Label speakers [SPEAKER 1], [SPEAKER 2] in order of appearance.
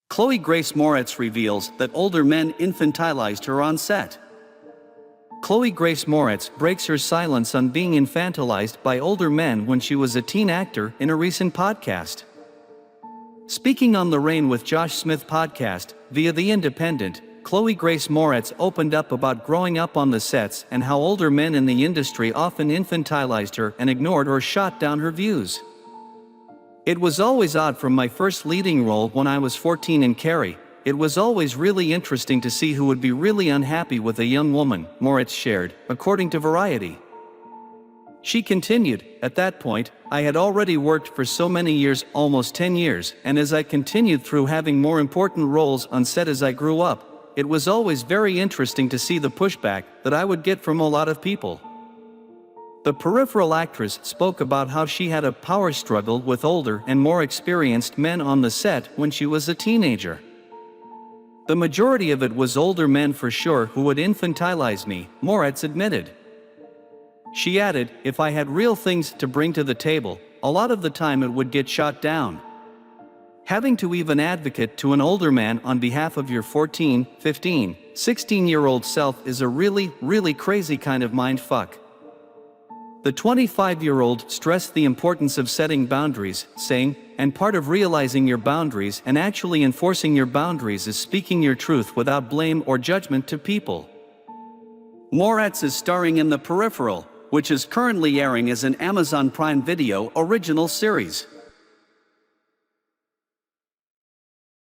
[SPEAKER 1] Chloë Grace Moretz reveals that older men infantilized her on set. Chloë Grace Moretz breaks her silence on being infantilized by older men when she was a teen actor in a recent podcast. Speaking on the Rain with Josh Smith podcast, via The Independent, Chloë Grace Moretz opened up about growing up on the sets and how older men in the industry often infantilized her and ignored or shot down her views. "It was always odd from my first leading role when I was 14 in Carrie. It was always really interesting to see who would be really unhappy with a young woman," Moretz shared, according to Variety. She continued, "At that point, I had already worked for so many years, almost 10 years, and as I continued through having more important roles on set as I grew up, it was always very interesting to see the pushback that I would get from a lot of people." The peripheral actress spoke about how she had a power struggle with older and more experienced men on the set when she was a teenager. "The majority of it was older men for sure who would infantilize me," Moretz admitted. She added, "If I had real things to bring to the table, a lot of the time it would get shot down. Having to even advocate to an older man on behalf of your 14, 15, 16-year-old self is a really, really crazy kind of mind fuck." The 25-year-old stressed the importance of setting boundaries, saying, "And part of realizing your boundaries and actually enforcing your boundaries is speaking your truth without blame or judgment to people." Moretz is starring in The Peripheral, which is currently airing as an Amazon Prime Video original series.